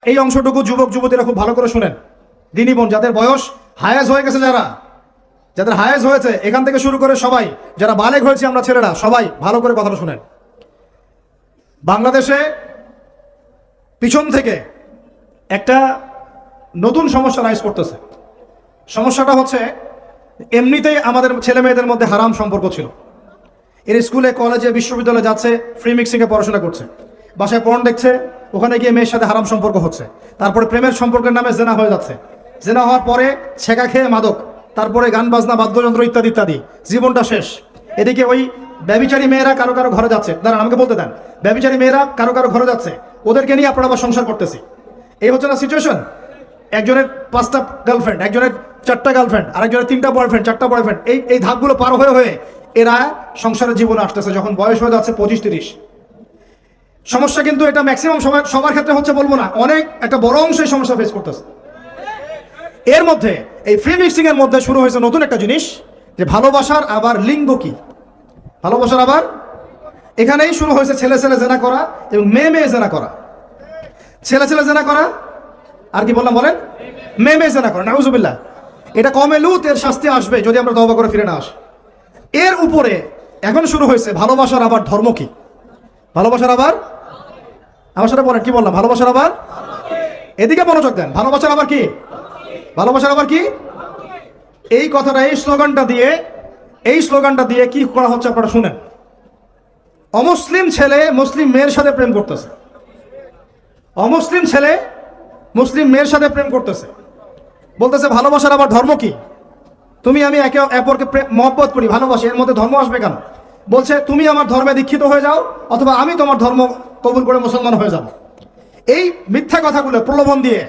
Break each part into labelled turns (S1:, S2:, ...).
S1: এই অংশটুকু যুবক যুবতীরা খুব ভালো করে শুনেন। দিনী বোন, যাদের বয়স হায়াজ হয়ে গেছে, যাদের হায়াজ হয়েছে, এখান থেকে শুরু করে সবাই যারা বালেগ হয়েছে আমরা ছেলেরা, সবাই ভালো করে কথাটা শুনেন। বাংলাদেশে পিছন থেকে একটা নতুন সমস্যা রাইজ করতেছে। সমস্যাটা হচ্ছে, এমনিতেই আমাদের ছেলে মেয়েদের মধ্যে হারাম সম্পর্ক ছিল। এর স্কুলে কলেজে বিশ্ববিদ্যালয়ে যাচ্ছে, ফ্রি মিক্সিংয়ে পড়াশোনা করছে, বাসায় পর্ন দেখছে, ওখানে গিয়ে মেয়ের সাথে হারাম সম্পর্ক হচ্ছে, তারপরে প্রেমের সম্পর্কের নামে জেনা হয়ে যাচ্ছে, জেনা হওয়ার পরে ছেঁকা খেয়ে মাদক, তারপরে গান বাজনা বাদ্যযন্ত্র ইত্যাদি ইত্যাদি, জীবনটা শেষ। এদিকে ওই ব্যভিচারী মেয়েরা কারো কারো ঘরে যাচ্ছে, দাঁড়ান আমাকে বলতে দেন, ব্যভিচারী মেয়েরা কারো কারো ঘরে যাচ্ছে, ওদেরকে নিয়ে আপনারা আবার সংসার করতেছি। এই হচ্ছে না সিচুয়েশন? একজনের 5টা গার্লফ্রেন্ড, একজনের 4টা গার্লফ্রেন্ড, আরেকজনের 3টা বয়ফ্রেন্ড, 4টা বয়ফ্রেন্ড, এই ধাপগুলো পার হয়ে হয়ে এরা সংসারের জীবনে আসতেছে যখন বয়স হয়ে যাচ্ছে 25-30। সমস্যা কিন্তু এটা ম্যাক্সিমাম সবার ক্ষেত্রে হচ্ছে বলবো না, অনেক একটা বড় অংশ এই সমস্যা ফেস করতেছে। এর মধ্যে এই ফ্রি মিক্সিং এর মধ্যে শুরু হয়েছে নতুন একটা জিনিস, যে ভালোবাসার আবার লিঙ্গ কি, ভালোবাসার আবার এখানেই শুরু হয়েছে ছেলে ছেলে জেনা করা এবং মেয়ে মেয়ে জেনা করা। ছেলে ছেলে জেনা করা আর কি বললাম বলেন, মেয়ে মেয়ে জেনা করা, নাউজুবিল্লাহ। এটা কমে লুত, এর শাস্তি আসবে যদি আমরা তওবা করে ফিরে না আসি। এর উপরে এখন শুরু হয়েছে ভালোবাসার আবার ধর্ম কি, ভালোবাসার আবার, আমার সাথে বলেন কি বললাম, ভালোবাসার আবার, এদিকে মনোযোগ দেন, ভালোবাসার আবার কি, ভালোবাসার আবার কি, এই কথাটা এই স্লোগানটা দিয়ে কি করা হচ্ছে আপনারা শুনেন। অমুসলিম ছেলে মুসলিম মেয়ের সাথে প্রেম করতেছে, অমুসলিম ছেলে মুসলিম মেয়ের সাথে প্রেম করতেছে, বলতেছে ভালোবাসার আবার ধর্ম কি, তুমি আমি একে অপরকে মহব্বত করি, ভালোবাসি, এর মধ্যে ধর্ম আসবে কেন? বলছে তুমি আমার ধর্মে দীক্ষিত হয়ে যাও, অথবা আমি তোমার ধর্ম কবুল করে মুসলমান হয়ে যাব। এই মিথ্যা কথাগুলো প্রলোভন দিয়ে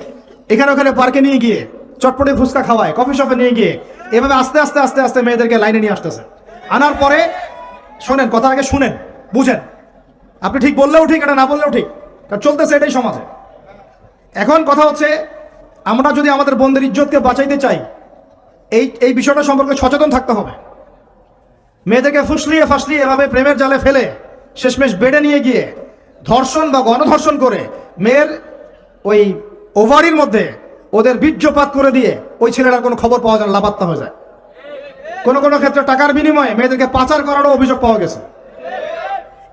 S1: এখানে ওখানে পার্কে নিয়ে গিয়ে চটপটে ফুচকা খাওয়ায়, কফি শপে নিয়ে গিয়ে এভাবে আস্তে আস্তে আস্তে আস্তে মেয়েদেরকে লাইনে নিয়ে আসতেছে। আনার পরে শোনেন, কথা আগে শুনেন, বুঝেন। আপনি ঠিক বললেও ঠিক, এটা না বললেও ঠিক, কারণ চলতেছে এটাই সমাজে। এখন কথা হচ্ছে, আমরা যদি আমাদের বোনদের ইজ্জতকে বাঁচাইতে চাই, এই বিষয়টা সম্পর্কে সচেতন থাকতে হবে। মেয়েদেরকে ফুসলিয়ে ফাসলিয়ে এভাবে প্রেমের জালে ফেলে শেষমেশ বেডে নিয়ে গিয়ে ধর্ষণ বা গণধর্ষণ করে মেয়ের ওই ওভারির মধ্যে ওদের বীর্যপাত করে দিয়ে ওই ছেলেটার কোনো খবর পাওয়া যায় না, লাপাত্তা হয়ে যায়। কোনো কোনো ক্ষেত্রে টাকার বিনিময়ে মেয়েদেরকে পাচার করারও অভিযোগ পাওয়া গেছে।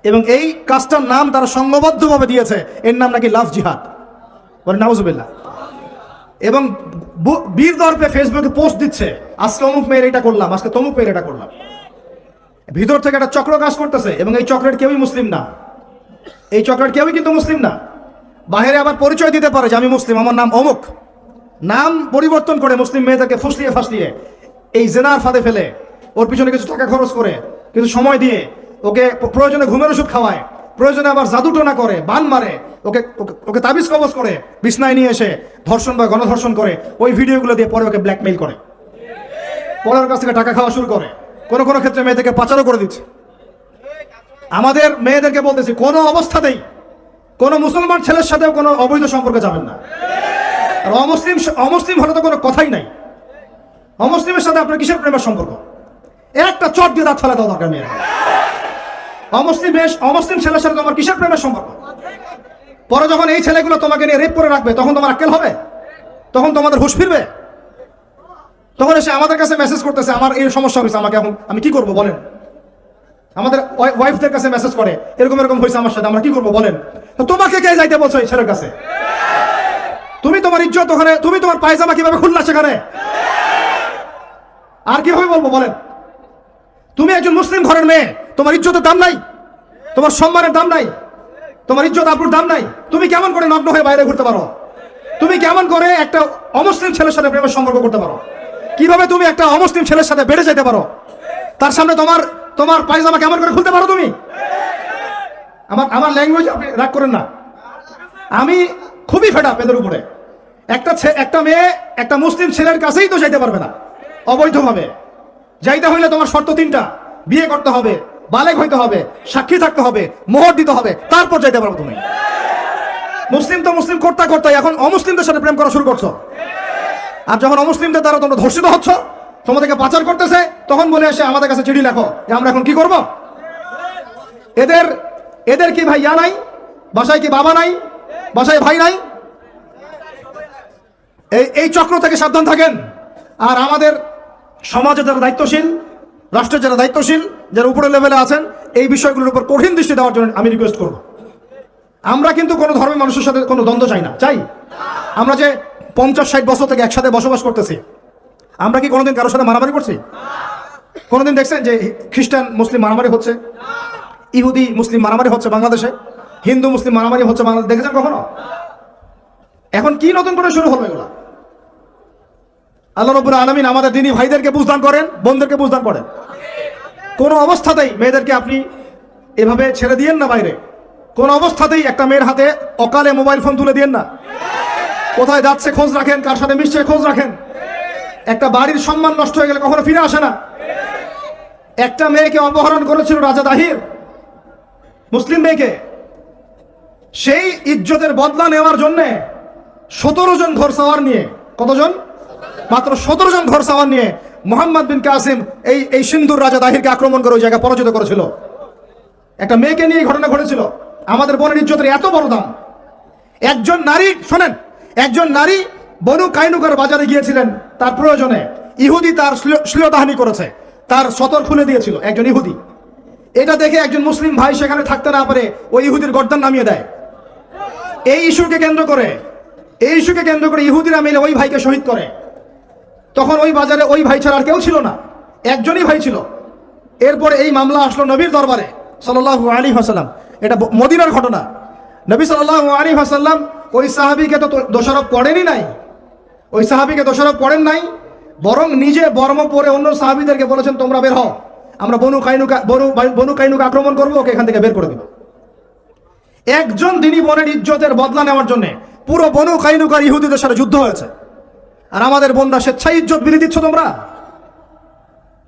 S1: এবং এই কাজটার নাম তারা সংঘবদ্ধভাবে দিয়েছে, এর নাম নাকি লাভ জিহাদ, বলে নাউজুবিল্লাহ। এবং বীর দর্পে ফেসবুকে পোস্ট দিচ্ছে, আজকে অমুক মেয়ের এটা করলাম, আজকে তমুক মেয়ের এটা করলাম। ভিতর থেকে একটা চক্র কাজ করতেছে, এবং এই চক্রের কেউই মুসলিম না, এই চক্রের কেউই কিন্তু মুসলিম না। বাইরে আবার পরিচয় দিতে পারে যে আমি মুসলিম, আমার নাম অমুক, নাম পরিবর্তন করে মুসলিম মেয়েদেরকে ফুসলিয়ে ফাসলিয়ে এই জেনার ফাঁদে ফেলে ওর পিছনে কিছু টাকা খরচ করে, কিছু সময় দিয়ে ওকে প্রয়োজনে ঘুমের ওষুধ খাওয়ায়, প্রয়োজনে আবার জাদুটোনা করে, বান মারে, ওকে ওকে তাবিজ কবজ করে বিছনায় নিয়ে এসে ধর্ষণ বা গণধর্ষণ করে, ওই ভিডিওগুলো দিয়ে পরে ওকে ব্ল্যাকমেইল করে, পরে ওর কাছ থেকে টাকা খাওয়া শুরু করে, কোনো কোনো ক্ষেত্রে মেয়েদেরকে পাচারও করে দিচ্ছে। আমাদের মেয়েদেরকে বলতেছি, কোনো অবস্থাতেই কোনো মুসলমান ছেলের সাথেও কোনো অবৈধ সম্পর্কে যাবেন না। আর অমুসলিম হলে তো কোনো কথাই নাই। অমুসলিমের সাথে আপনার কিসের প্রেমের সম্পর্ক? একটা চট দিয়ে দাঁত ফেলা দেওয়া দরকার মেয়েরা। অমুসলিম ছেলের সাথে তোমার কিসের প্রেমের সম্পর্ক? পরে যখন এই ছেলেগুলো তোমাকে নিয়ে রেপ করে রাখবে, তখন তোমার আক্কেল হবে? তখন তোমাদের হুঁশ ফিরবে? তখন এসে আমাদের কাছে মেসেজ করতেছে, আমার এই সমস্যা হয়েছে, আমাকে এখন আমি কি করবো বলেন? আমাদের ওয়াইফদের কাছে মেসেজ করে, এরকম এরকম হয়েছে আমার সাথে, আমরা কি করবো বলেন? তো তোমাকে কে যাইতে বলছো এই ছেলের কাছে? তুমি তোমার ইজ্জত ওখানে, তুমি তোমার পায়জামা কিভাবে খুললা সেখানে? আর কিভাবে বলবো বলেন? তুমি একজন মুসলিম ঘরের মেয়ে, তোমার ইজ্জতের দাম নাই, তোমার সম্মানের দাম নাই, তোমার ইজ্জত আবরুর দাম নাই। তুমি কেমন করে নগ্ন হয়ে বাইরে ঘুরতে পারো? তুমি কেমন করে একটা অমুসলিম ছেলের সাথে প্রেমের সম্পর্ক করতে পারো? কিভাবে তুমি একটা অমুসলিম ছেলের সাথে বেড়ে যেতে পারো? তার সামনে তোমার পায়জামা কেমন করে খুলতে পারো তুমি? আমার ল্যাঙ্গুয়েজ আপনি রাগ করেন না, আমি খুবই ফেড আপ এদের উপরে। একটা মেয়ে একটা মুসলিম ছেলের কাছেই তো যাইতে পারবে না অবৈধভাবে। যাইতে হইলে তোমার শর্ত 3টা, বিয়ে করতে হবে, বালেগ হইতে হবে, সাক্ষী থাকতে হবে, মোহর দিতে হবে, তারপর যাইতে পারবো তুমি। মুসলিম তো মুসলিম করতে করতে এখন অমুসলিমদের সাথে প্রেম করা শুরু করছো। আর যখন অমুসলিমদের দ্বারা তোমরা ধর্ষিত হচ্ছ, তোমাদেরকে পাচার করতেছে, তখন বলে এসে আমাদের কাছে চিঠি লেখো যে আমরা এখন কি করব। এদের কি ভাই ইয়া নাই? বাসায় কি বাবা নাই? বাসায় ভাই নাই? এই চক্র থেকে সাবধান থাকেন। আর আমাদের সমাজে যারা দায়িত্বশীল, রাষ্ট্রের যারা দায়িত্বশীল, যারা উপরের লেভেলে আছেন, এই বিষয়গুলোর উপর কঠিন দৃষ্টি দেওয়ার জন্য আমি রিকোয়েস্ট করব। আমরা কিন্তু কোনো ধর্মের মানুষের সাথে কোনো দ্বন্দ্ব চাই না। চাই আমরা যে 50-60 বছর থেকে একসাথে বসবাস করতেছি, আমরা কি কোনোদিন কারোর সাথে মারামারি করছি? কোনোদিন দেখছেন যে খ্রিস্টান মুসলিম মারামারি হচ্ছে, ইহুদি মুসলিম মারামারি হচ্ছে বাংলাদেশে, হিন্দু মুসলিম মারামারি হচ্ছে বাংলাদেশে? দেখেছেন কখনো? এখন কি নতুন করে শুরু হলো এগুলা? আল্লাহ রাব্বুল আলামিন আমাদের দিনী ভাইদেরকে বুঝদান করেন, বোনদেরকে বুঝদান করেন। কোনো অবস্থাতেই মেয়েদেরকে আপনি এভাবে ছেড়ে দিয়েন না বাইরে। কোন অবস্থাতেই একটা মেয়ের হাতে অকালে মোবাইল ফোন তুলে দিয়েন না। কোথায় যাচ্ছে খোঁজ রাখেন, কার সাথে মিশছে খোঁজ রাখেন। একটা বাড়ির সম্মান নষ্ট হয়ে গেলে কখনো ফিরে আসে না। একটা মেয়েকে অপহরণ করেছিল রাজা দাহির, মুসলিম মেয়েকে। সেই ইজ্জতের বদলা নেওয়ার জন্য 17 জন ঘোড়সাওয়ার নিয়ে, কতজন? মাত্র 17 জন ঘোড়সাওয়ার নিয়ে মোহাম্মদ বিন কাসিম এই সিন্ধুর রাজা দাহিরকে আক্রমণ করে ওই জায়গায় পরাজিত করেছিল। একটা মেয়েকে নিয়ে ঘটনা ঘটেছিল। আমাদের বোনের ইজ্জতের এত বড় দাম। একজন নারী, শোনেন, একজন নারী বনু কাইনুকার বাজারে গিয়েছিলেন তার প্রয়োজনে। ইহুদি তার শ্লীলতাহানি করেছে, তার সতর খুলে দিয়েছিল একজন ইহুদি। এটা দেখে একজন মুসলিম ভাই সেখানে থাকতে না পারে ওই ইহুদির গর্দান নামিয়ে দেয়। এই ইস্যুকে কেন্দ্র করে ইহুদিরা মিলে ওই ভাইকে শহীদ করে। তখন ওই বাজারে ওই ভাই ছাড়া আর কেউ ছিল না, একজনই ভাই ছিল। এরপরে এই মামলা আসলো নবীর দরবারে সাল্লাল্লাহু আলাইহি ওয়াসাল্লাম। এটা মদিনার ঘটনা। নবী সাল্লাল্লাহু আলাইহি ওয়াসাল্লাম ওই সাহাবীকে তো দোষারোপ করেনই নাই, ওই সাহাবীকে দোষারোপ করেন নাই, বরং নিজে বর্ম পরে অন্য সাহাবীদেরকে বলেছেন, তোমরা বের হও, আমরা বনু কাইনুকা আক্রমণ করবো, ওকে এখান থেকে বের করে দেব। একজন দিনী বোনের ইজ্জতের বদলা নেওয়ার জন্য পুরো বনু কাইনুকার ইহুদিদের সাথে যুদ্ধ হয়েছে। আর আমাদের বোনরা স্বেচ্ছায় ইজ্জত বিলি দিচ্ছ।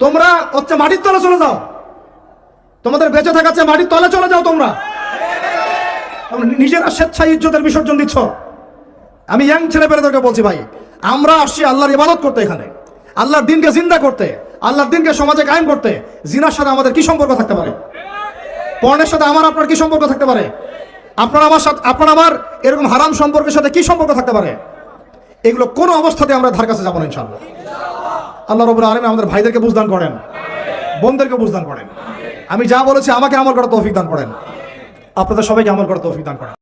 S1: তোমরা হচ্ছে মাটির তলে চলে যাও, তোমাদের বেঁচে থাকার চেয়ে মাটির তলে চলে যাও। তোমরা নিজেরা স্বেচ্ছায় ইজ্জতের বিসর্জন দিচ্ছ। আমি ইয়াং ছেলেপেলেদেরকে বলছি, ভাই, আমরা আসছি আল্লাহর ইবাদত করতে, এখানে আল্লাহর দিনকে জিন্দা করতে, আল্লাহর দিনকে সমাজে কায়েম করতে। জিনার সাথে আমাদের কি সম্পর্ক থাকতে পারে? পর্নের সাথে আপনার কি সম্পর্ক থাকতে পারে? আপনার আমার এরকম হারাম সম্পর্কের সাথে কি সম্পর্ক থাকতে পারে? এগুলো কোনো অবস্থাতে আমরা ধার কাছে যাবো না ইনশাআল্লাহ। আল্লাহ রাব্বুল আলামিন আমাদের ভাইদেরকে বুঝদান করেন, বোনদেরকে বুঝদান করেন। আমি যা বলেছি আমাকে আমল করার তৌফিক দান করেন, আপনাদের সবাইকে আমল করার তৌফিক দান করেন।